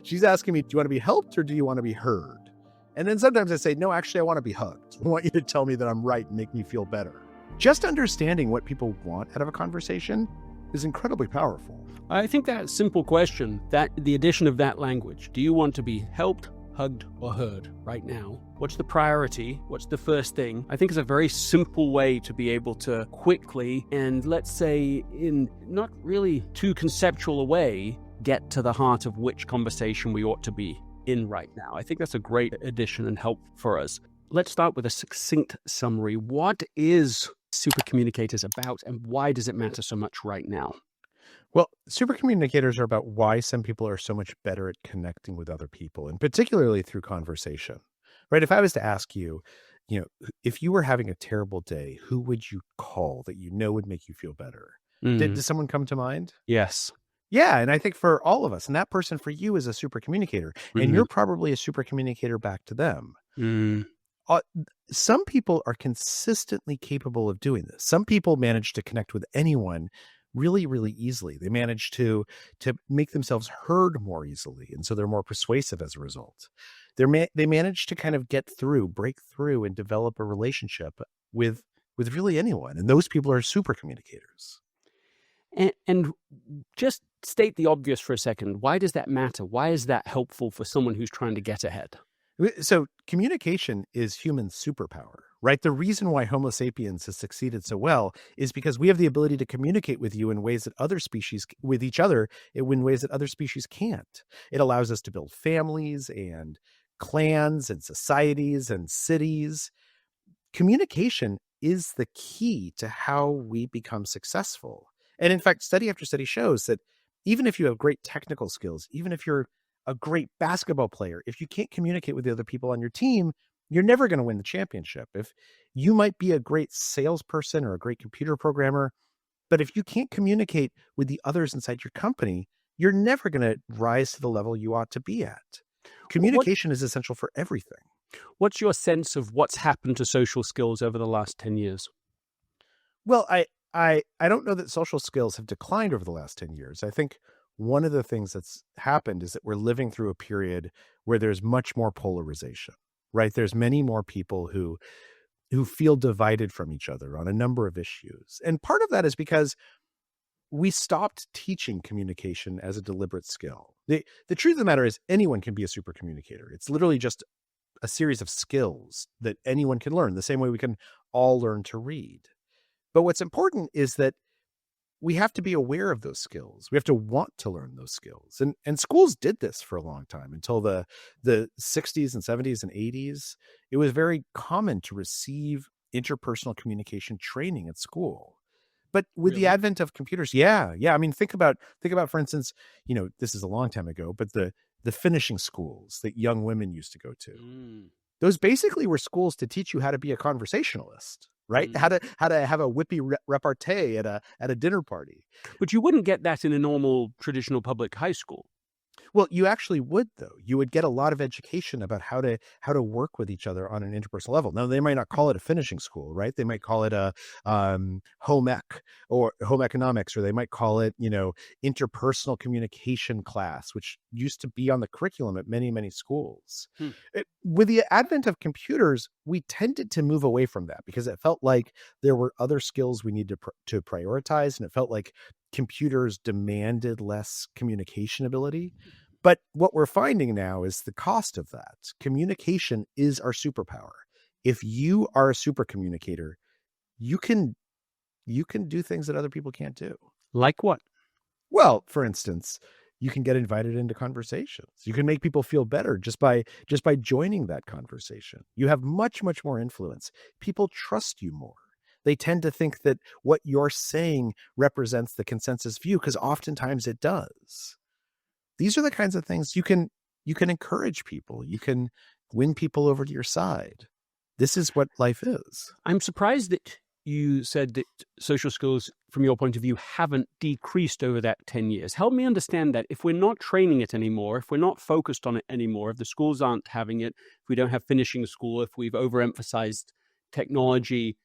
She's asking me, do you want to be helped or do you want to be heard? And then sometimes I say, no, actually, I want to be hugged. I want you to tell me that I'm right and make me feel better. Just understanding what people want out of a conversation is incredibly powerful. I think that simple question, that the addition of that language, do you want to be helped, hugged, or heard right now? What's the priority? What's the first thing? I think is a very simple way to be able to quickly and, let's say, in not really too conceptual a way, get to the heart of which conversation we ought to be in right now. I think that's a great addition and help for us. Let's start with a succinct summary. What is Supercommunicators about, and why does it matter so much right now? Well, supercommunicators are about why some people are so much better at connecting with other people, and particularly through conversation, right? If I was to ask you, if you were having a terrible day, who would you call that would make you feel better? Does someone come to mind? Yes. Yeah, and I think for all of us, and that person for you is a super communicator, and you're probably a super communicator back to them. Some people are consistently capable of doing this. Some people manage to connect with anyone really, really easily. They manage to make themselves heard more easily, and so they're more persuasive as a result. They manage to kind of break through, and develop a relationship with really anyone, and those people are super communicators. And just state the obvious for a second. Why does that matter? Why is that helpful for someone who's trying to get ahead? So communication is human superpower, right? The reason why Homo sapiens has succeeded so well is because we have the ability to communicate with you in ways that with each other, in ways that other species can't. It allows us to build families and clans and societies and cities. Communication is the key to how we become successful. And in fact, study after study shows that even if you have great technical skills, even if you're a great basketball player, if you can't communicate with the other people on your team, you're never going to win the championship. If you might be a great salesperson or a great computer programmer, but if you can't communicate with the others inside your company, you're never going to rise to the level you ought to be at. Communication is essential for everything. What's your sense of what's happened to social skills over the last 10 years? Well, I don't know that social skills have declined over the last 10 years. I think one of the things that's happened is that we're living through a period where there's much more polarization, right? There's many more people who feel divided from each other on a number of issues. And part of that is because we stopped teaching communication as a deliberate skill. The truth of the matter is anyone can be a super communicator. It's literally just a series of skills that anyone can learn, the same way we can all learn to read. But what's important is that we have to be aware of those skills. We have to want to learn those skills. And schools did this for a long time until the 60s and 70s and 80s. It was very common to receive interpersonal communication training at school. But with the advent of computers, yeah. I mean, think about, for instance, this is a long time ago, but the finishing schools that young women used to go to. Those basically were schools to teach you how to be a conversationalist, right? How to have a whippy repartee at a dinner party. But you wouldn't get that in a normal traditional public high school. Well, you actually would, though. You would get a lot of education about how to work with each other on an interpersonal level. Now, they might not call it a finishing school, right? They might call it a home ec or home economics, or they might call it, interpersonal communication class, which used to be on the curriculum at many, many schools. With the advent of computers, we tended to move away from that because it felt like there were other skills we needed to prioritize, and it felt like computers demanded less communication ability. But what we're finding now is the cost of that. Communication is our superpower. If you are a super communicator, you can do things that other people can't do. Like what? Well, for instance, you can get invited into conversations. You can make people feel better just by joining that conversation. You have much, much more influence. People trust you more. They tend to think that what you're saying represents the consensus view, because oftentimes it does. These are the kinds of things you can encourage people. You can win people over to your side. This is what life is. I'm surprised that you said that social skills, from your point of view, haven't decreased over that 10 years. Help me understand that. If we're not training it anymore, if we're not focused on it anymore, if the schools aren't having it, if we don't have finishing school, if we've overemphasized technology,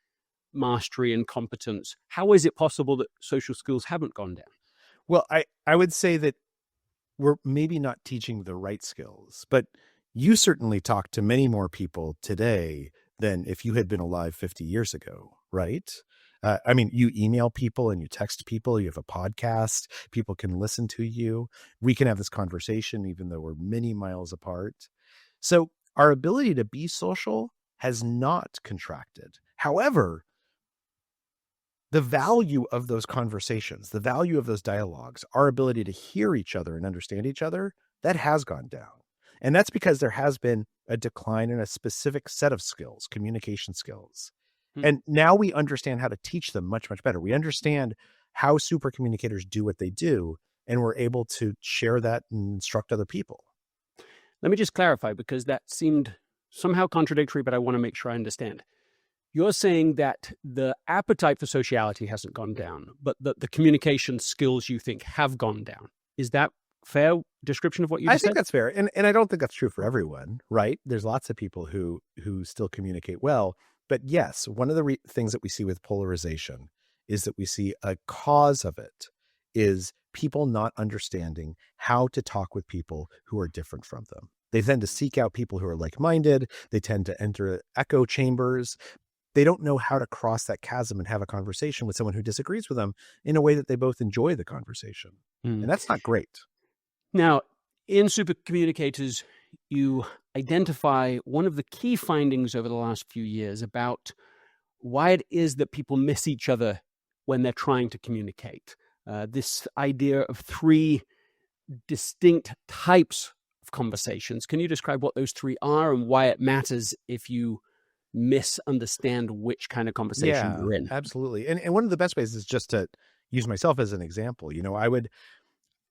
mastery and competence, how is it possible that social skills haven't gone down? Well, I would say that we're maybe not teaching the right skills, but you certainly talk to many more people today than if you had been alive 50 years ago, right? I mean, you email people and you text people, you have a podcast, people can listen to you. We can have this conversation even though we're many miles apart. So our ability to be social has not contracted. However, the value of those conversations, the value of those dialogues, our ability to hear each other and understand each other, that has gone down. And that's because there has been a decline in a specific set of skills, communication skills. And now we understand how to teach them much, much better. We understand how super communicators do what they do, and we're able to share that and instruct other people. Let me just clarify, because that seemed somehow contradictory, but I want to make sure I understand. You're saying that the appetite for sociality hasn't gone down, but the communication skills you think have gone down. Is that fair description of what you just said? I think that's fair. And I don't think that's true for everyone, right? There's lots of people who still communicate well. But yes, one of the things that we see with polarization is that we see a cause of it is people not understanding how to talk with people who are different from them. They tend to seek out people who are like-minded. They tend to enter echo chambers. They don't know how to cross that chasm and have a conversation with someone who disagrees with them in a way that they both enjoy the conversation. And that's not great. Now, in Supercommunicators, you identify one of the key findings over the last few years about why it is that people miss each other when they're trying to communicate. This idea of three distinct types of conversations. Can you describe what those three are and why it matters if you misunderstand which kind of conversation you're in? Absolutely. And one of the best ways is just to use myself as an example. You know,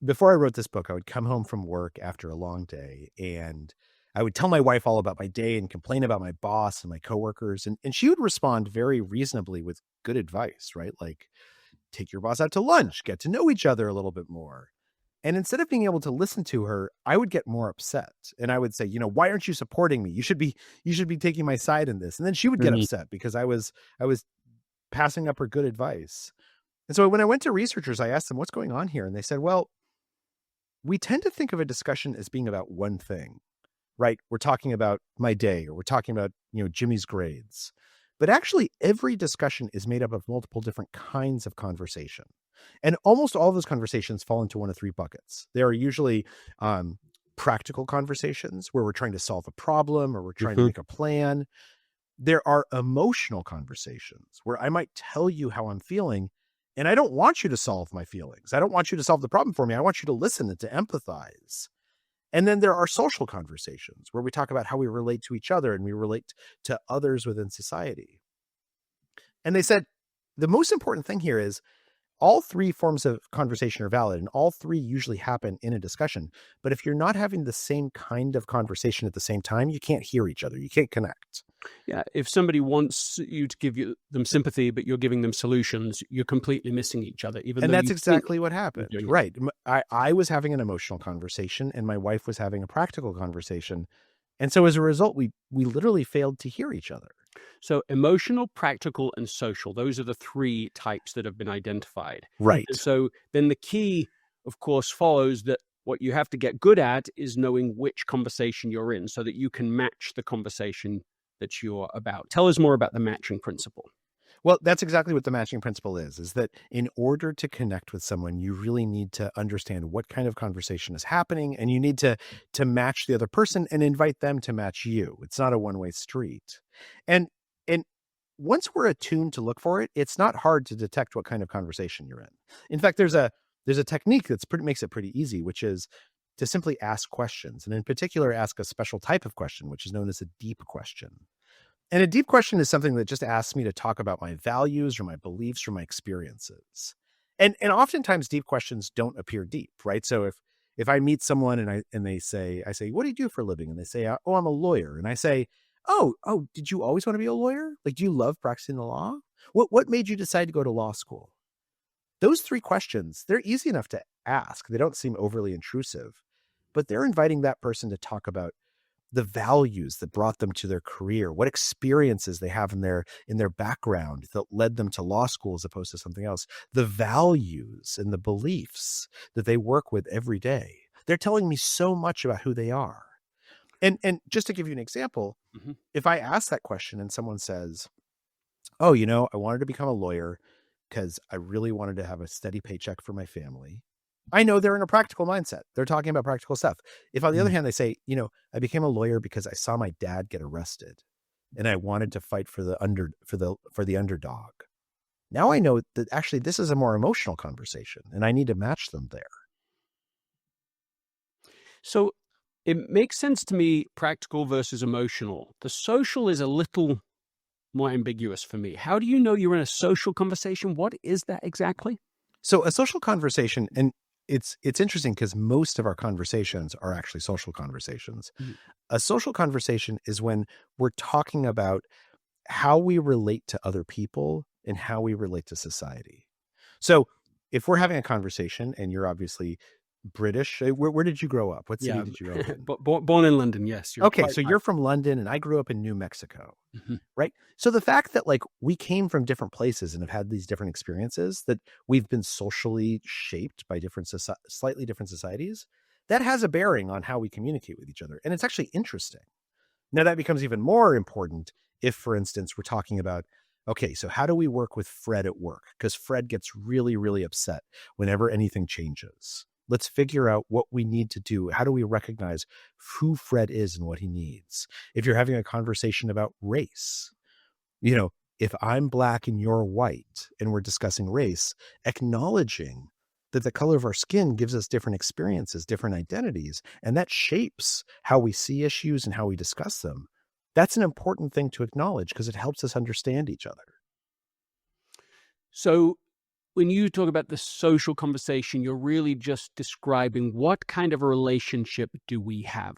before I wrote this book, I would come home from work after a long day and I would tell my wife all about my day and complain about my boss and my coworkers. And she would respond very reasonably with good advice, right? Like, take your boss out to lunch, get to know each other a little bit more. And instead of being able to listen to her, I would get more upset. And I would say, you know, why aren't you supporting me? You should be taking my side in this. And then she would get upset because I was passing up her good advice. And so when I went to researchers, I asked them, what's going on here? And they said, well, we tend to think of a discussion as being about one thing, right? We're talking about my day, or we're talking about, you know, Jimmy's grades. But actually, every discussion is made up of multiple different kinds of conversation. And almost all of those conversations fall into one of three buckets. They are usually practical conversations where we're trying to solve a problem or we're trying to make a plan. There are emotional conversations where I might tell you how I'm feeling, and I don't want you to solve my feelings. I don't want you to solve the problem for me. I want you to listen and to empathize. And then there are social conversations where we talk about how we relate to each other and we relate to others within society. And they said, the most important thing here is all three forms of conversation are valid and all three usually happen in a discussion. But if you're not having the same kind of conversation at the same time, you can't hear each other. You can't connect. Yeah. If somebody wants you to give them sympathy, but you're giving them solutions, you're completely missing each other. And that's exactly what happened. Right. I was having an emotional conversation and my wife was having a practical conversation. And so as a result, we literally failed to hear each other. So emotional, practical, and social, those are the three types that have been identified. Right. And so then the key, of course, follows that what you have to get good at is knowing which conversation you're in so that you can match the conversation that you're about. Tell us more about the matching principle. Well, that's exactly what the matching principle is that in order to connect with someone, you really need to understand what kind of conversation is happening, and you need to match the other person and invite them to match you. It's not a one-way street. And once we're attuned to look for it, it's not hard to detect what kind of conversation you're in. In fact, there's a technique makes it pretty easy, which is to simply ask questions, and in particular, ask a special type of question, which is known as a deep question. And a deep question is something that just asks me to talk about my values or my beliefs or my experiences. And oftentimes deep questions don't appear deep, right? So if I meet someone and I say, what do you do for a living? And they say, oh, I'm a lawyer. And I say, oh, did you always want to be a lawyer? Like, do you love practicing the law? What made you decide to go to law school? Those three questions, they're easy enough to ask. They don't seem overly intrusive, but they're inviting that person to talk about the values that brought them to their career, what experiences they have in their background that led them to law school as opposed to something else, the values and the beliefs that they work with every day. They're telling me so much about who they are. And just to give you an example, if I ask that question and someone says, oh, I wanted to become a lawyer because I really wanted to have a steady paycheck for my family. I know they're in a practical mindset. They're talking about practical stuff. If on the other hand, they say, I became a lawyer because I saw my dad get arrested and I wanted to fight for the underdog. Now I know that actually this is a more emotional conversation and I need to match them there. So it makes sense to me, practical versus emotional. The social is a little more ambiguous for me. How do you know you're in a social conversation? What is that exactly? So a social conversation, and it's interesting because most of our conversations are actually social conversations. A social conversation is when we're talking about how we relate to other people and how we relate to society. So if we're having a conversation and you're obviously British, where did you grow up? What city did you grow up in? Born in London, yes. Okay, so you're from London and I grew up in New Mexico, right? So the fact that we came from different places and have had these different experiences, that we've been socially shaped by slightly different societies, that has a bearing on how we communicate with each other. And it's actually interesting. Now that becomes even more important if, for instance, we're talking about, okay, so how do we work with Fred at work? Because Fred gets really, really upset whenever anything changes. Let's figure out what we need to do. How do we recognize who Fred is and what he needs? If you're having a conversation about race, if I'm Black and you're white and we're discussing race, acknowledging that the color of our skin gives us different experiences, different identities, and that shapes how we see issues and how we discuss them. That's an important thing to acknowledge because it helps us understand each other. So when you talk about the social conversation, you're really just describing what kind of a relationship do we have?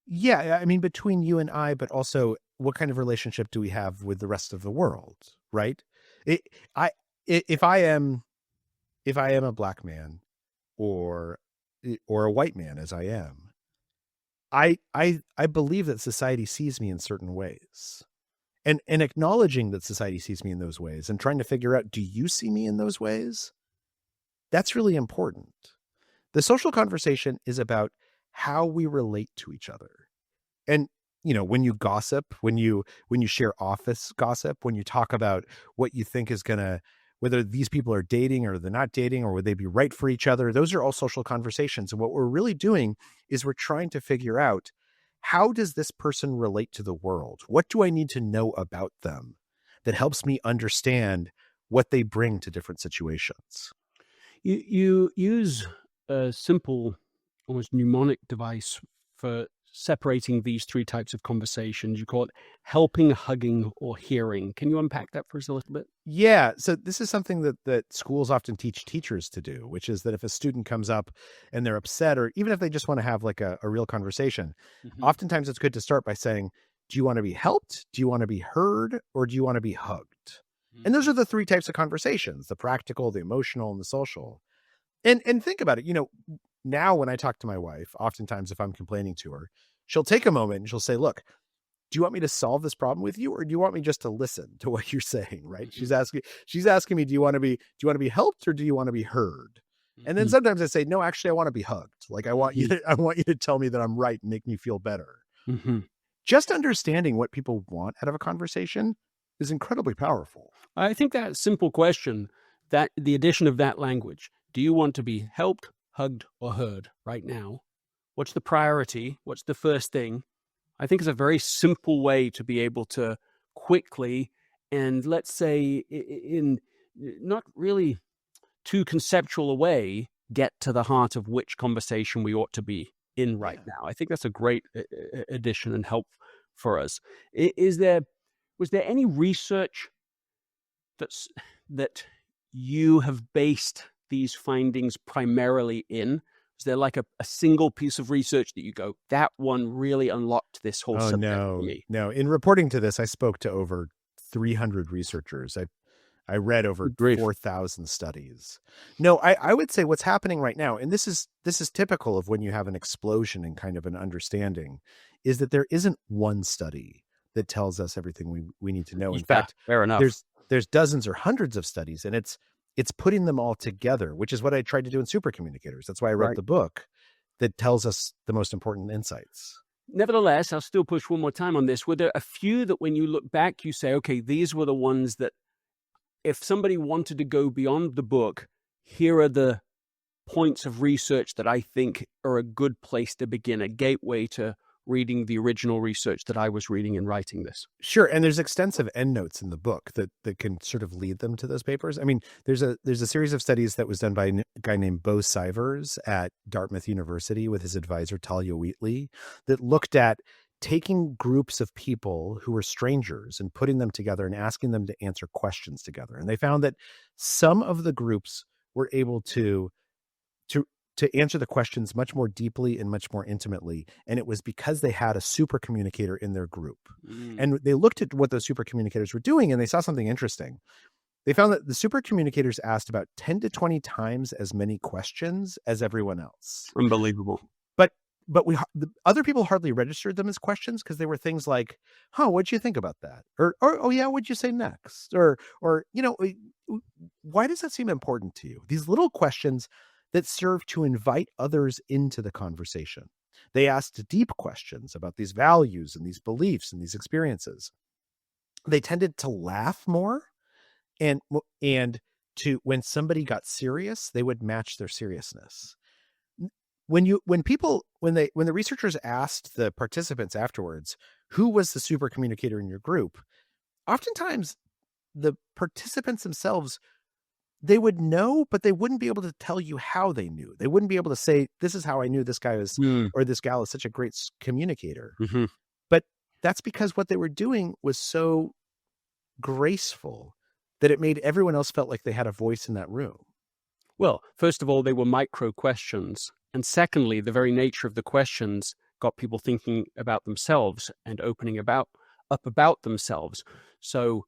Yeah, I mean, between you and I, but also what kind of relationship do we have with the rest of the world, right? If I am a Black man or a white man, as I am, I believe that society sees me in certain ways. And acknowledging that society sees me in those ways and trying to figure out, do you see me in those ways? That's really important. The social conversation is about how we relate to each other. And, when you gossip, when you share office gossip, when you talk about what you think is whether these people are dating or they're not dating, or would they be right for each other, those are all social conversations. And what we're really doing is we're trying to figure out, how does this person relate to the world? What do I need to know about them that helps me understand what they bring to different situations? You use a simple, almost mnemonic device for separating these three types of conversations. You call it helping, hugging, or hearing. Can you unpack that for us a little bit? Yeah. So this is something that schools often teach teachers to do, which is that if a student comes up and they're upset, or even if they just want to have a real conversation, oftentimes it's good to start by saying, do you want to be helped? Do you want to be heard? Or do you want to be hugged? And those are the three types of conversations: the practical, the emotional, and the social. And think about it. Now when I talk to my wife, oftentimes if I'm complaining to her, she'll take a moment and she'll say, look, do you want me to solve this problem with you, or do you want me just to listen to what you're saying? Right. She's asking me, do you want to be helped, or do you want to be heard? And then sometimes I say, no, actually, I want to be hugged. I want you to tell me that I'm right and make me feel better. Just understanding what people want out of a conversation is incredibly powerful. I think that simple question, that the addition of that language, do you want to be helped, hugged, or heard right now? What's the priority? What's the first thing? I think is a very simple way to be able to quickly, and let's say in not really too conceptual a way, get to the heart of which conversation we ought to be in right now. I think that's a great addition and help for us. Was there any research that you have based these findings primarily in? Is there a single piece of research that you go, that one really unlocked this whole subject for me? No. In reporting to this, I spoke to over 300 researchers. I read over 4,000 studies. No, I would say what's happening right now, and this is typical of when you have an explosion in kind of an understanding, is that there isn't one study that tells us everything we need to know. In fact, fair enough. There's dozens or hundreds of studies, and it's it's putting them all together, which is what I tried to do in Supercommunicators. That's why I wrote Right. the book that tells us the most important insights. Nevertheless, I'll still push one more time on this. Were there a few that when you look back, you say, okay, these were the ones that if somebody wanted to go beyond the book, here are the points of research that I think are a good place to begin, a gateway to reading the original research that I was reading and writing this? Sure. And there's extensive endnotes in the book that can sort of lead them to those papers. I mean, there's a series of studies that was done by a guy named Bo Sivers at Dartmouth University with his advisor, Talia Wheatley, that looked at taking groups of people who were strangers and putting them together and asking them to answer questions together. And they found that some of the groups were able to answer the questions much more deeply and much more intimately. And it was because they had a super communicator in their group. And they looked at what those super communicators were doing and they saw something interesting. They found that the super communicators asked about 10 to 20 times as many questions as everyone else. Unbelievable. But the other people hardly registered them as questions because they were things like, what'd you think about that? Or oh yeah, what'd you say next? Or, why does that seem important to you? These little questions that serve to invite others into the conversation. They asked deep questions about these values and these beliefs and these experiences. They tended to laugh more, and to when somebody got serious, they would match their seriousness. When the researchers asked the participants afterwards, who was the super communicator in your group? Oftentimes the participants themselves, they would know, but they wouldn't be able to tell you how they knew. They wouldn't be able to say, this is how I knew this guy was, or this gal is such a great communicator. Mm-hmm. But that's because what they were doing was so graceful that it made everyone else felt like they had a voice in that room. Well, first of all, they were micro questions. And secondly, the very nature of the questions got people thinking about themselves and opening up about themselves. So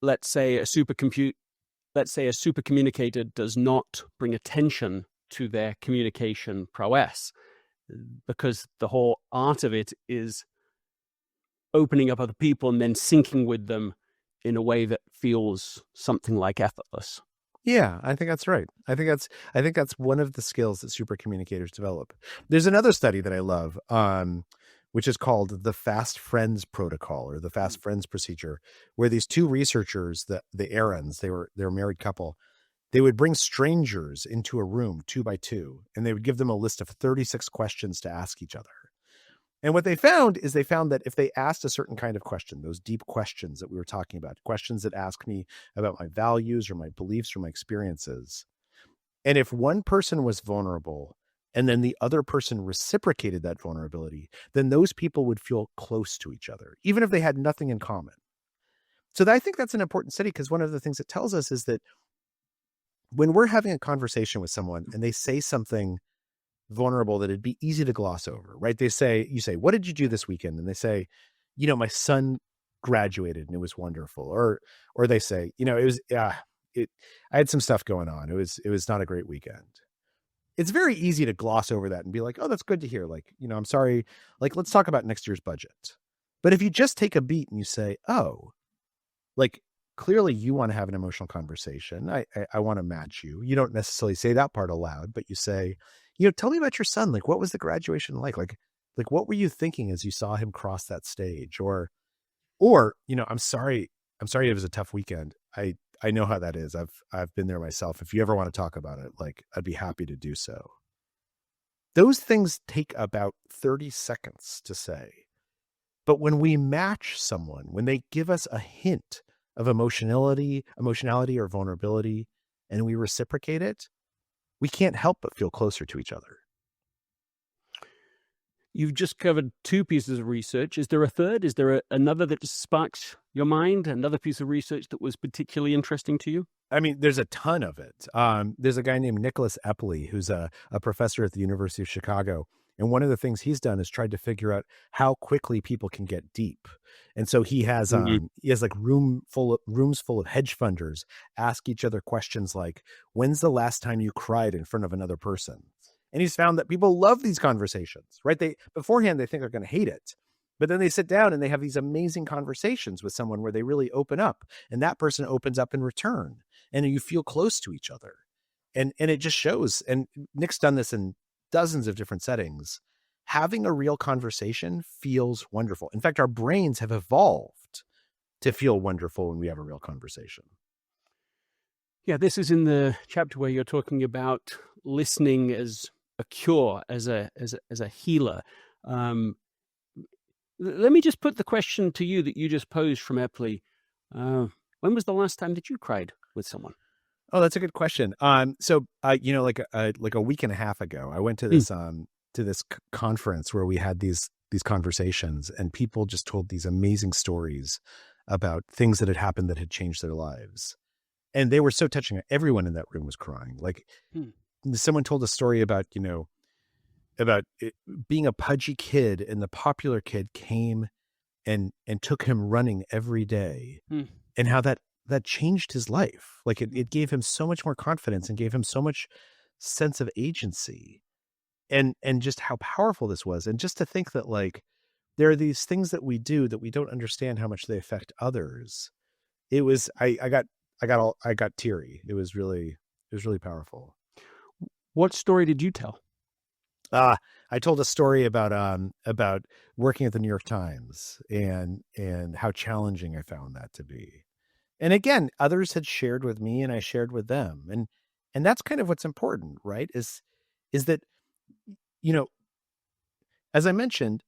let's say a super communicator does not bring attention to their communication prowess, because the whole art of it is opening up other people and then syncing with them in a way that feels something like effortless. Yeah, I think that's right. I think that's one of the skills that super communicators develop. There's another study that I love, which is called the Fast Friends Protocol or the Fast Friends Procedure, where these two researchers, the Aarons, they're a married couple, they would bring strangers into a room 2 by 2, and they would give them a list of 36 questions to ask each other. And what they found that if they asked a certain kind of question, those deep questions that we were talking about, questions that ask me about my values or my beliefs or my experiences, and if one person was vulnerable and then the other person reciprocated that vulnerability, then those people would feel close to each other, even if they had nothing in common. So I think that's an important study, because one of the things it tells us is that when we're having a conversation with someone and they say something vulnerable that it'd be easy to gloss over, right? You say, what did you do this weekend? And they say, my son graduated and it was wonderful. Or they say, I had some stuff going on. It was not a great weekend. It's very easy to gloss over that and be like, oh, that's good to hear. Like, I'm sorry. Like, let's talk about next year's budget. But if you just take a beat and you say, oh, like, clearly you want to have an emotional conversation. I want to match you. You don't necessarily say that part aloud, but you say, tell me about your son. Like, what was the graduation like? Like what were you thinking as you saw him cross that stage? Or, I'm sorry it was a tough weekend. I know how that is. I've been there myself. If you ever want to talk about it, like, I'd be happy to do so. Those things take about 30 seconds to say. But when we match someone, when they give us a hint of emotionality or vulnerability, and we reciprocate it, we can't help but feel closer to each other. You've just covered 2 pieces of research. Is there a third? Is there another that just sparks your mind? Another piece of research that was particularly interesting to you? I mean, there's a ton of it. There's a guy named Nicholas Epley, who's a professor at the University of Chicago. And one of the things he's done is tried to figure out how quickly people can get deep. And so he has like rooms full of hedge funders ask each other questions like, when's the last time you cried in front of another person? And he's found that people love these conversations, right? Beforehand, they think they're going to hate it. But then they sit down and they have these amazing conversations with someone where they really open up, and that person opens up in return. and you feel close to each other. And it just shows. And Nick's done this in dozens of different settings. Having a real conversation feels wonderful. In fact, our brains have evolved to feel wonderful when we have a real conversation. Yeah, this is in the chapter where you're talking about listening as a cure, as a healer. Let me just put the question to you that you just posed from Epley. When was the last time that you cried with someone? Oh, that's a good question. Like a week and a half ago, I went to this conference where we had these conversations, and people just told these amazing stories about things that had happened that had changed their lives. And they were so touching. Everyone in that room was crying. Like someone told a story about being a pudgy kid, and the popular kid came and took him running every day, and how that changed his life. Like it gave him so much more confidence and gave him so much sense of agency, and just how powerful this was. And just to think that like there are these things that we do that we don't understand how much they affect others. It was, I got teary. It was really powerful. What story did you tell? I told a story about working at the New York Times and how challenging I found that to be. And again, others had shared with me and I shared with them. And that's kind of what's important, right? Is that, as I mentioned,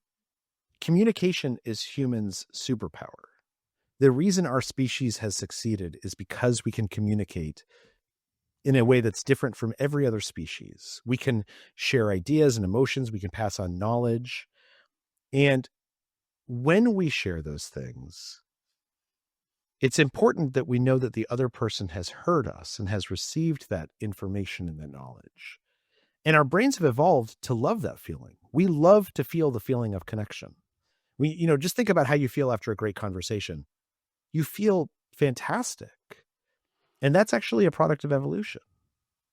communication is humans' superpower. The reason our species has succeeded is because we can communicate in a way that's different from every other species. We can share ideas and emotions. We can pass on knowledge. And when we share those things, it's important that we know that the other person has heard us and has received that information and that knowledge. And our brains have evolved to love that feeling. We love to feel the feeling of connection. We, just think about how you feel after a great conversation. You feel fantastic. And that's actually a product of evolution.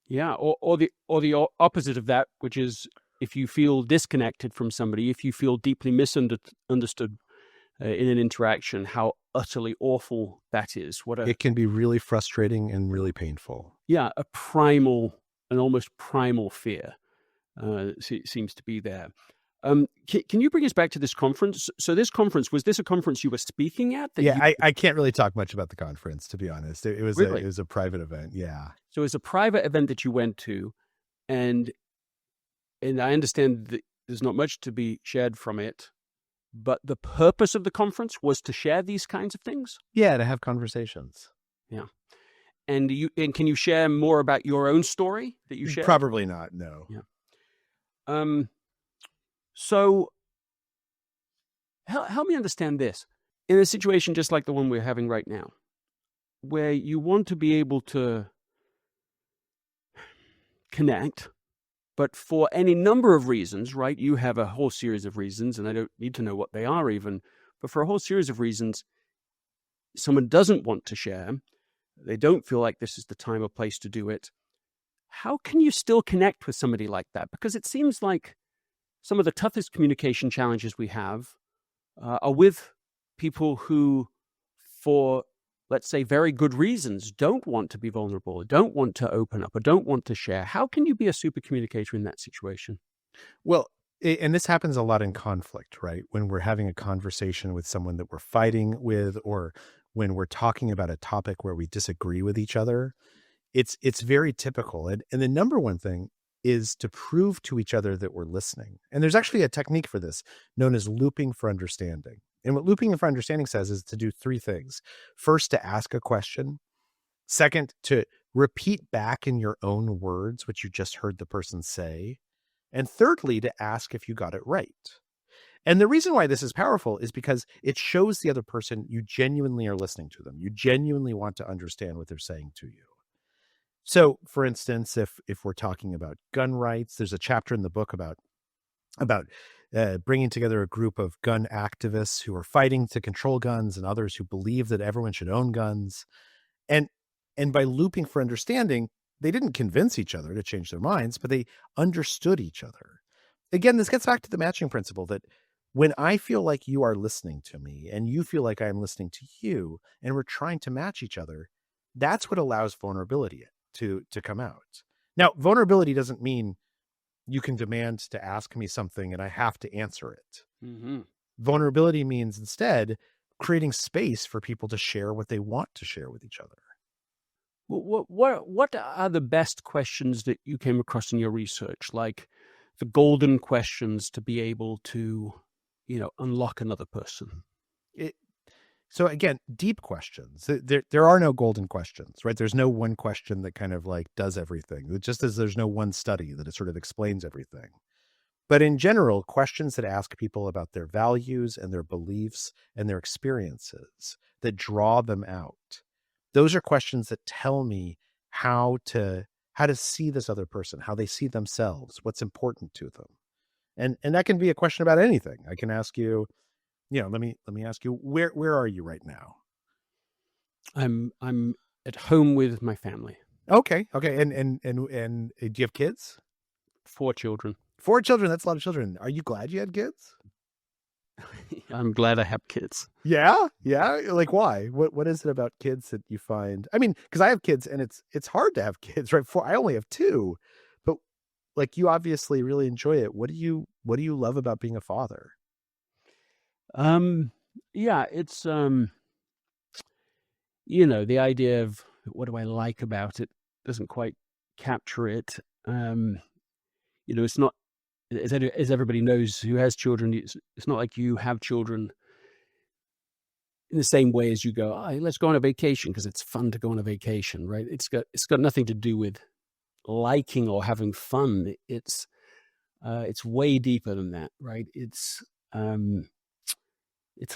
Yeah. Or the opposite of that, which is if you feel disconnected from somebody, if you feel deeply misunderstood in an interaction, how utterly awful that is. It can be really frustrating and really painful. Yeah. An almost primal fear seems to be there. Can you bring us back to this conference? So this conference, was this a conference you were speaking at? I can't really talk much about the conference, to be honest. It was really? It was a private event. Yeah. So it was a private event that you went to, and I understand that there's not much to be shared from it, but the purpose of the conference was to share these kinds of things? Yeah, to have conversations. Yeah. And can you share more about your own story that you shared? Probably not, no. Yeah. So help me understand this. In a situation just like the one we're having right now, where you want to be able to connect, but for any number of reasons, right? You have a whole series of reasons, and I don't need to know what they are even, but for a whole series of reasons, someone doesn't want to share. They don't feel like this is the time or place to do it. How can you still connect with somebody like that? Because it seems like some of the toughest communication challenges we have are with people who, for, let's say, very good reasons, don't want to be vulnerable, don't want to open up, or don't want to share. How can you be a super communicator in that situation? Well, and this happens a lot in conflict, right? When we're having a conversation with someone that we're fighting with, or when we're talking about a topic where we disagree with each other, it's very typical. And the number one thing is to prove to each other that we're listening. And there's actually a technique for this known as looping for understanding. And what looping for understanding says is to do three things. First, to ask a question. Second, to repeat back in your own words what you just heard the person say. And thirdly, to ask if you got it right. And the reason why this is powerful is because it shows the other person you genuinely are listening to them. You genuinely want to understand what they're saying to you. So, for instance, if we're talking about gun rights, there's a chapter in the book about bringing together a group of gun activists who are fighting to control guns and others who believe that everyone should own guns. And by looping for understanding, they didn't convince each other to change their minds, but they understood each other. Again, this gets back to the matching principle that when I feel like you are listening to me and you feel like I'm listening to you and we're trying to match each other, that's what allows vulnerability to come out. Now, vulnerability doesn't mean you can demand to ask me something and I have to answer it. Mm-hmm. Vulnerability means instead creating space for people to share what they want to share with each other. What are the best questions that you came across in your research? Like the golden questions to be able to, unlock another person? So again, deep questions. There are no golden questions, right? There's no one question that kind of like does everything. Just as there's no one study that it sort of explains everything. But in general, questions that ask people about their values and their beliefs and their experiences that draw them out. Those are questions that tell me how to see this other person, how they see themselves, what's important to them. And that can be a question about anything. I can ask you, let me ask you, where are you right now? I'm at home with my family. Okay. And do you have kids? 4 children. 4 children, that's a lot of children. Are you glad you had kids? I'm glad I have kids. Yeah? Like why? What is it about kids that you find? I mean, because I have kids and it's hard to have kids, right? I only have 2. But like you obviously really enjoy it. What do you love about being a father? Yeah, it's the idea of what do I like about it doesn't quite capture it. It's not, as everybody knows who has children, it's not like you have children in the same way as you go, let's go on a vacation because it's fun to go on a vacation, right? It's got nothing to do with liking or having fun. It's way deeper than that, right? It's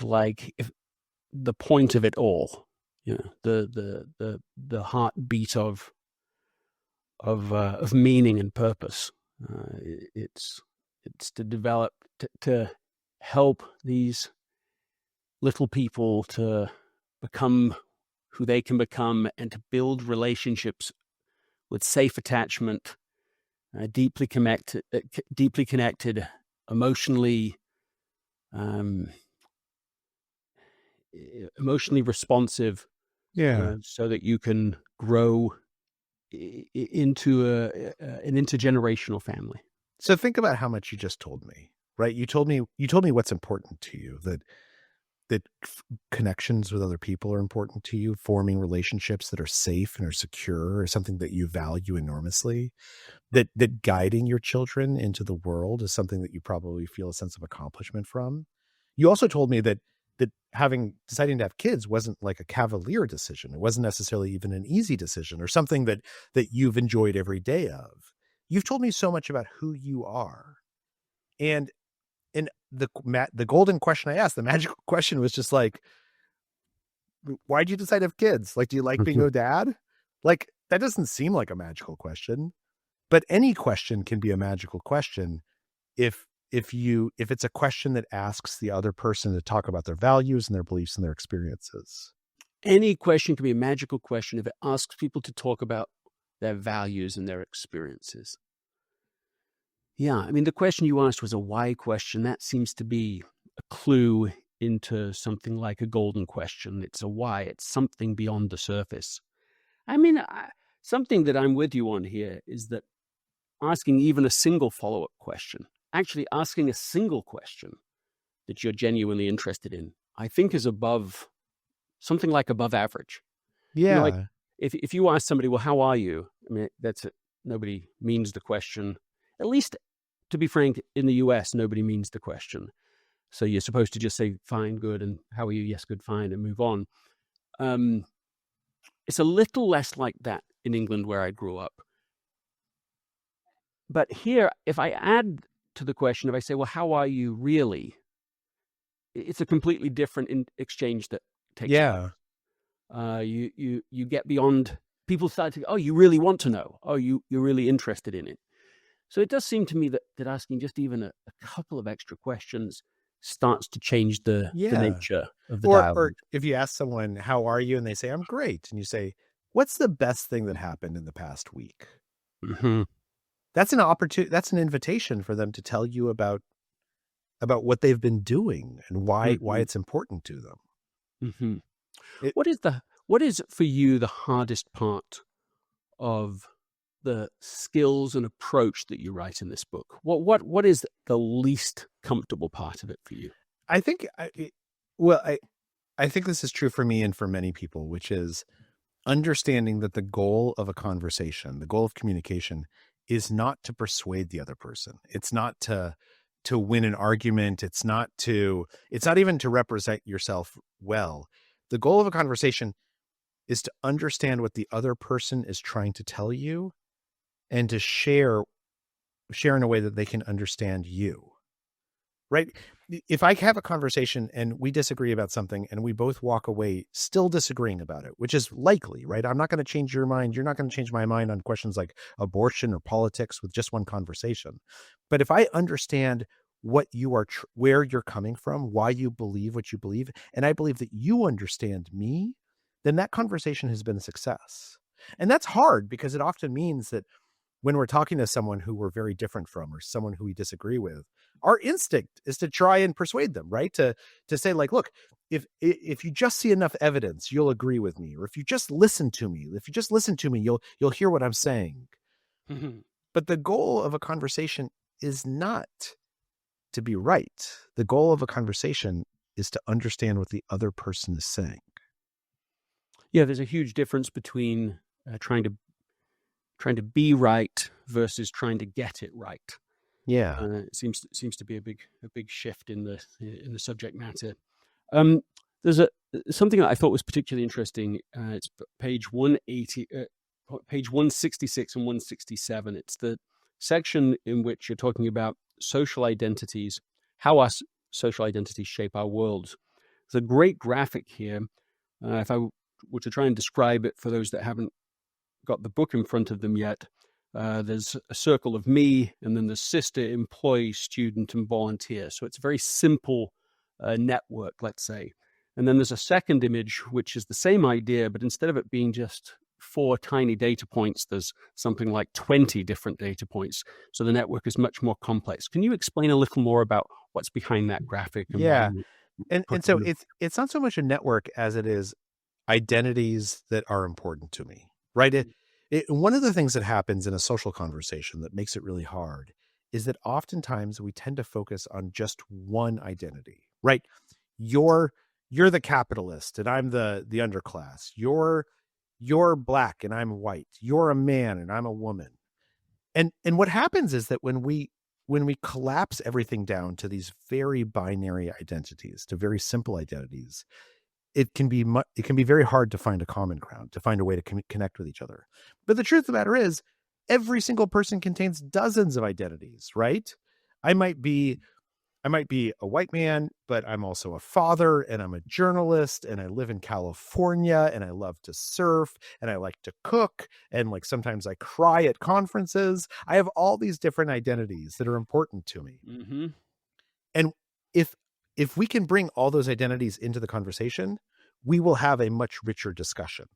like if the point of it all, the heartbeat of meaning and purpose. It's to develop, to help these little people to become who they can become and to build relationships with safe attachment, deeply connected, emotionally responsive, so that you can grow into an intergenerational family. So think about how much you just told me, right? You told me what's important to you, that connections with other people are important to you, forming relationships that are safe and are secure is something that you value enormously, that guiding your children into the world is something that you probably feel a sense of accomplishment from. You also told me that deciding to have kids wasn't like a cavalier decision. It wasn't necessarily even an easy decision or something that you've enjoyed every day of. You've told me so much about who you are. And the golden question I asked, the magical question was just like, why'd you decide to have kids? Like, do you like being a dad? Like, that doesn't seem like a magical question, but any question can be a magical question if it's a question that asks the other person to talk about their values and their beliefs and their experiences. Any question can be a magical question if it asks people to talk about their values and their experiences. Yeah, I mean, the question you asked was a why question. That seems to be a clue into something like a golden question. It's a why. It's something beyond the surface. I mean, something that I'm with you on here is that asking even a single follow-up question, actually asking a single question that you're genuinely interested in, I think is something like above average. Yeah. Like if you ask somebody, well, how are you? I mean, that's it. Nobody means the question. At least, to be frank, in the US, nobody means the question. So you're supposed to just say, fine, good, and how are you? Yes, good, fine, and move on. It's a little less like that in England where I grew up. But here, if I add to the question, if I say, well, how are you really? It's a completely different exchange that takes place. You get beyond, people start to, you really want to know. You're really interested in it. So it does seem to me that asking just even a couple of extra questions starts to change the nature of the dialogue. Or if you ask someone, how are you? And they say, I'm great. And you say, what's the best thing that happened in the past week? Mm-hmm. That's an opportunity. That's an invitation for them to tell you about what they've been doing and why it's important to them. Mm-hmm. What is What is for you the hardest part of the skills and approach that you write in this book? What is the least comfortable part of it for you? I think, I think this is true for me and for many people, which is understanding that the goal of a conversation, the goal of communication, is not to persuade the other person. It's not to win an argument. It's not even to represent yourself well. The goal of a conversation is to understand what the other person is trying to tell you and to share in a way that they can understand you. Right? If I have a conversation and we disagree about something and we both walk away still disagreeing about it, which is likely, right? I'm not going to change your mind. You're not going to change my mind on questions like abortion or politics with just one conversation. But if I understand what you are, where you're coming from, why you believe what you believe, and I believe that you understand me, then that conversation has been a success. And that's hard because it often means that when we're talking to someone who we're very different from or someone who we disagree with, our instinct is to try and persuade them, right? To say like, look, if you just see enough evidence, you'll agree with me. Or if you just listen to me, you'll hear what I'm saying. Mm-hmm. But the goal of a conversation is not to be right. The goal of a conversation is to understand what the other person is saying. Yeah, there's a huge difference between trying to be right versus trying to get it right. Yeah, it seems to be a big shift in the subject matter. There's something that I thought was particularly interesting. It's page 180, page 166 and 167. It's the section in which you're talking about social identities, how our social identities shape our worlds. There's a great graphic here. If I were to try and describe it for those that haven't got the book in front of them yet, there's a circle of me, and then there's sister, employee, student, and volunteer. So it's a very simple network, let's say. And then there's a second image, which is the same idea, but instead of it being just 4 tiny data points, there's something like 20 different data points. So the network is much more complex. Can you explain a little more about what's behind that graphic? And and so it's not so much a network as it is identities that are important to me, right? One of the things that happens in a social conversation that makes it really hard is that oftentimes we tend to focus on just one identity, right? You're the capitalist and I'm the underclass. You're black and I'm white. You're a man and I'm a woman. And what happens is that when we collapse everything down to these very binary identities, to very simple identities, it can be very hard to find a common ground, to find a way to connect with each other. But the truth of the matter is, every single person contains dozens of identities, right? I might be a white man, but I'm also a father and I'm a journalist and I live in California and I love to surf and I like to cook and like sometimes I cry at conferences. I have all these different identities that are important to me. Mm-hmm. And if we can bring all those identities into the conversation, we will have a much richer discussion.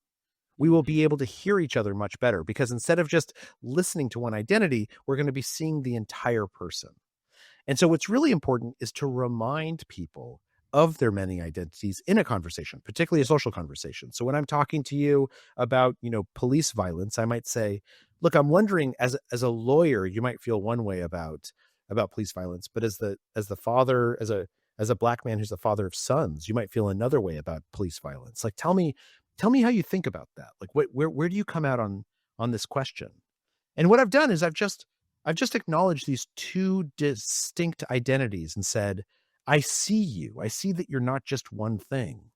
We will be able to hear each other much better because instead of just listening to one identity, we're going to be seeing the entire person. And so what's really important is to remind people of their many identities in a conversation, particularly a social conversation. So when I'm talking to you about, police violence, I might say, look, I'm wondering as a lawyer, you might feel one way about police violence, but as the father, as a black man who's the father of sons, you might feel another way about police violence. Like, tell me how you think about that. Like, where do you come out on this question? And what I've done is I've just acknowledged these 2 distinct identities and said, I see you. I see that you're not just one thing.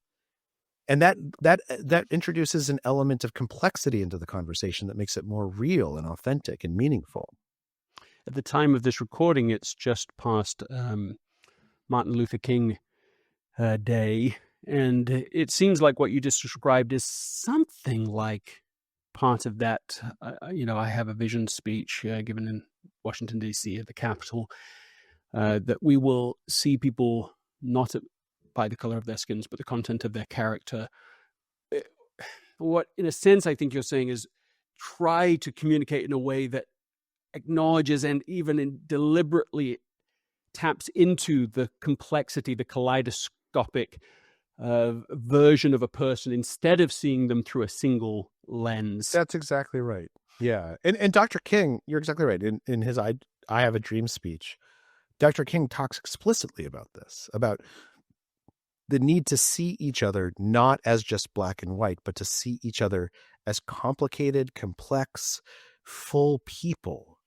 And that introduces an element of complexity into the conversation that makes it more real and authentic and meaningful. At the time of this recording, it's just past Martin Luther King Day, and it seems like what you just described is something like part of that. I have a vision speech given in Washington, D.C. at the Capitol, that we will see people not by the color of their skins, but the content of their character. What, in a sense, I think you're saying is try to communicate in a way that acknowledges and even deliberately taps into the complexity, the kaleidoscopic version of a person instead of seeing them through a single lens. That's exactly right. Yeah. And Dr. King, you're exactly right. In his I Have a Dream speech, Dr. King talks explicitly about this, about the need to see each other not as just black and white, but to see each other as complicated, complex, full people.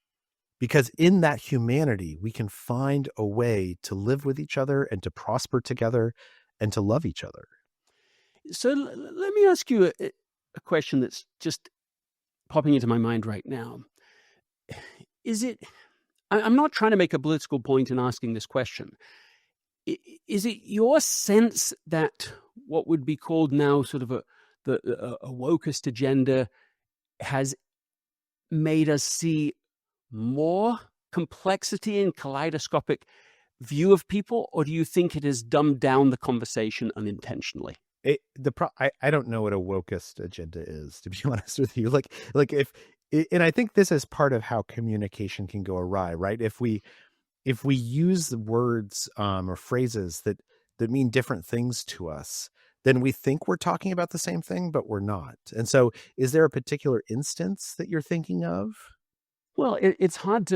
Because in that humanity, we can find a way to live with each other and to prosper together and to love each other. So let me ask you a question that's just popping into my mind right now. Is it, I'm not trying to make a political point in asking this question. Is it your sense that what would be called now sort of a wokest agenda has made us see more complexity and kaleidoscopic view of people, or do you think it has dumbed down the conversation unintentionally? I don't know what a wokest agenda is, to be honest with you. And I think this is part of how communication can go awry, right? If we use the words or phrases that mean different things to us, then we think we're talking about the same thing, but we're not. And so, is there a particular instance that you're thinking of? Well, it's hard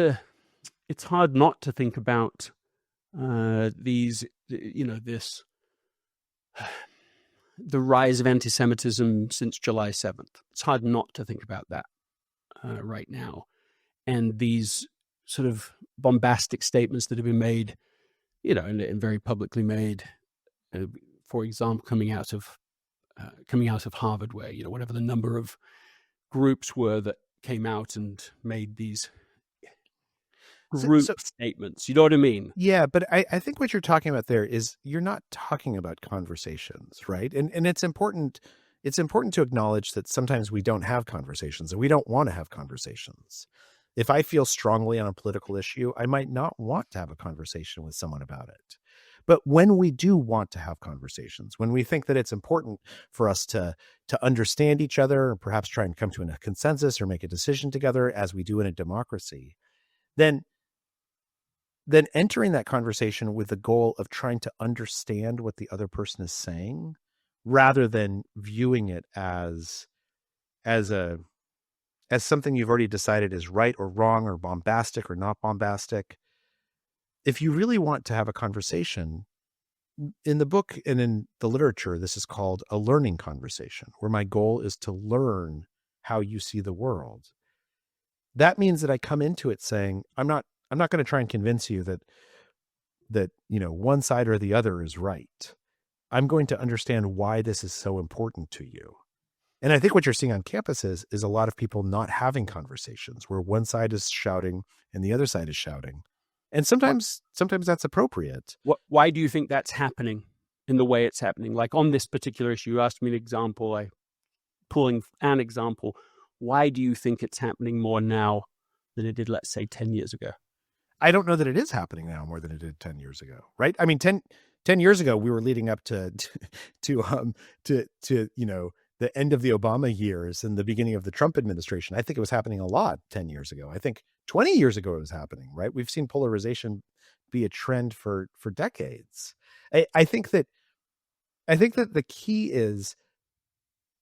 not to think about these, the rise of anti-Semitism since July 7th. It's hard not to think about that right now. And these sort of bombastic statements that have been made, and very publicly made, for example, coming out of Harvard, where, whatever the number of groups were that came out and made these group statements. You know what I mean? Yeah, but I think what you're talking about there is you're not talking about conversations, right? And it's important to acknowledge that sometimes we don't have conversations and we don't want to have conversations. If I feel strongly on a political issue, I might not want to have a conversation with someone about it. But when we do want to have conversations, when we think that it's important for us to understand each other, or perhaps try and come to a consensus or make a decision together, as we do in a democracy, then entering that conversation with the goal of trying to understand what the other person is saying, rather than viewing it as something you've already decided is right or wrong or bombastic or not bombastic. If you really want to have a conversation, in the book and in the literature, this is called a learning conversation, where my goal is to learn how you see the world. That means that I come into it saying, I'm not going to try and convince you that one side or the other is right. I'm going to understand why this is so important to you. And I think what you're seeing on campuses is a lot of people not having conversations where one side is shouting and the other side is shouting. And sometimes that's appropriate. Why do you think that's happening in the way it's happening? Like on this particular issue, you asked me an example. Pulling an example. Why do you think it's happening more now than it did, let's say, 10 years ago? I don't know that it is happening now more than it did 10 years ago, right? I mean, 10 years ago, we were leading up to the end of the Obama years and the beginning of the Trump administration. I think it was happening a lot 10 years ago. I think 20 years ago it was happening, right? We've seen polarization be a trend for decades. I think that the key is,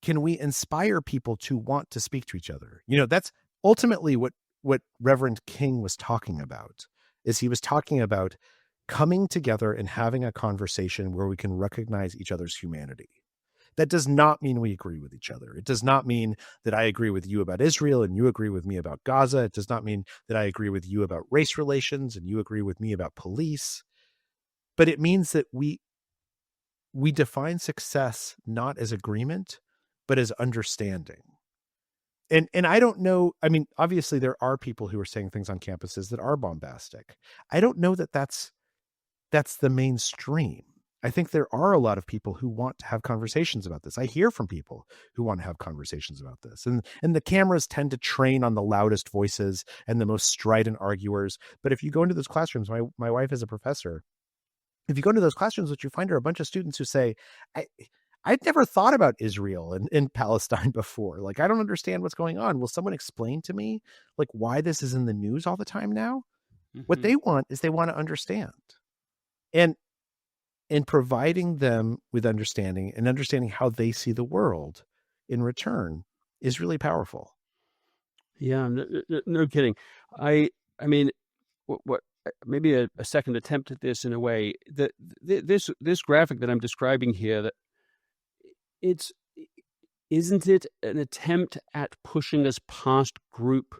can we inspire people to want to speak to each other? That's ultimately what Reverend King was talking about. Is he was talking about coming together and having a conversation where we can recognize each other's humanity. That does not mean we agree with each other. It does not mean that I agree with you about Israel and you agree with me about Gaza. It does not mean that I agree with you about race relations and you agree with me about police. But it means that we define success not as agreement, but as understanding. And I don't know, I mean, obviously there are people who are saying things on campuses that are bombastic. I don't know that that's the mainstream. I think there are a lot of people who want to have conversations about this. I hear from people who want to have conversations about this. And the cameras tend to train on the loudest voices and the most strident arguers. But if you go into those classrooms, my wife is a professor. If you go into those classrooms, what you find are a bunch of students who say, I'd never thought about Israel and Palestine before. Like, I don't understand what's going on. Will someone explain to me like why this is in the news all the time now? Mm-hmm. What they want is they want to understand. And and providing them with understanding and understanding how they see the world in return is really powerful. Yeah, no kidding. I mean, what maybe a second attempt at this in a way that this graphic that I'm describing here, that isn't it an attempt at pushing us past group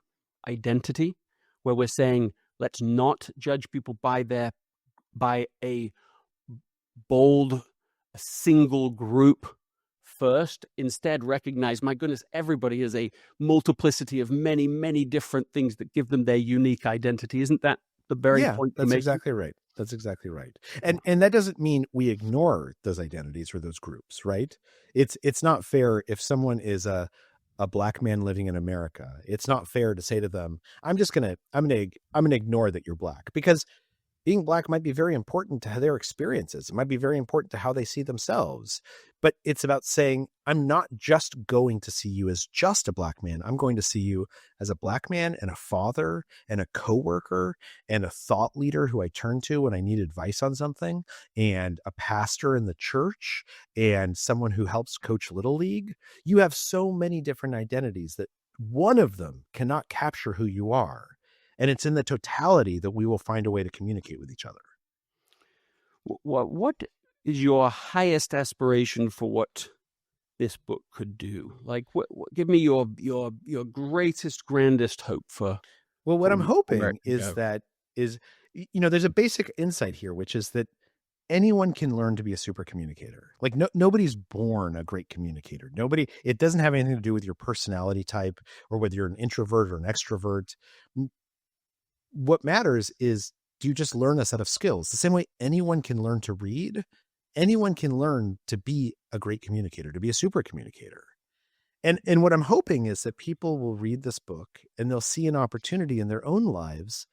identity, where we're saying let's not judge people by a bold, a single group first, instead recognize, my goodness, everybody is a multiplicity of many, many different things that give them their unique identity. Isn't that the very point you're that's making? exactly right. That's exactly right. And that doesn't mean we ignore those identities or those groups, right? It's not fair if someone is a Black man living in America. It's not fair to say to them, I'm gonna ignore that you're Black, because being Black might be very important to their experiences. It might be very important to how they see themselves. But it's about saying, I'm not just going to see you as just a Black man. I'm going to see you as a Black man and a father and a coworker and a thought leader who I turn to when I need advice on something, and a pastor in the church, and someone who helps coach Little League. You have so many different identities that one of them cannot capture who you are. And it's in the totality that we will find a way to communicate with each other. What is your highest aspiration for what this book could do? Like, give me your greatest, grandest hope for. Well, what I'm hoping American is Go. there's a basic insight here, which is that anyone can learn to be a super communicator. Like nobody's born a great communicator. It doesn't have anything to do with your personality type or whether you're an introvert or an extrovert. What matters is, do you just learn a set of skills? The same way anyone can learn to read, anyone can learn to be a great communicator, to be a super communicator. And what I'm hoping is that people will read this book and they'll see an opportunity in their own lives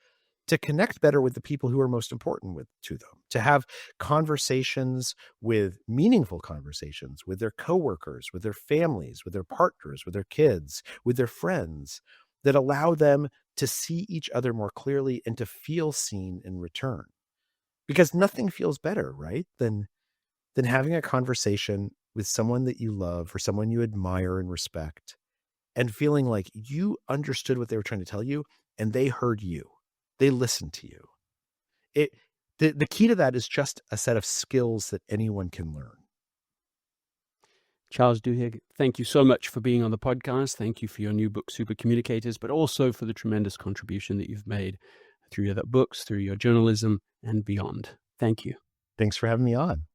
to connect better with the people who are most important to them, to have meaningful conversations with their coworkers, with their families, with their partners, with their kids, with their friends, that allow them to see each other more clearly and to feel seen in return. Because nothing feels better, right, than having a conversation with someone that you love or someone you admire and respect, and feeling like you understood what they were trying to tell you and they heard you. They listened to you. The key to that is just a set of skills that anyone can learn. Charles Duhigg, thank you so much for being on the podcast. Thank you for your new book, Supercommunicators, but also for the tremendous contribution that you've made through your books, through your journalism, and beyond. Thank you. Thanks for having me on.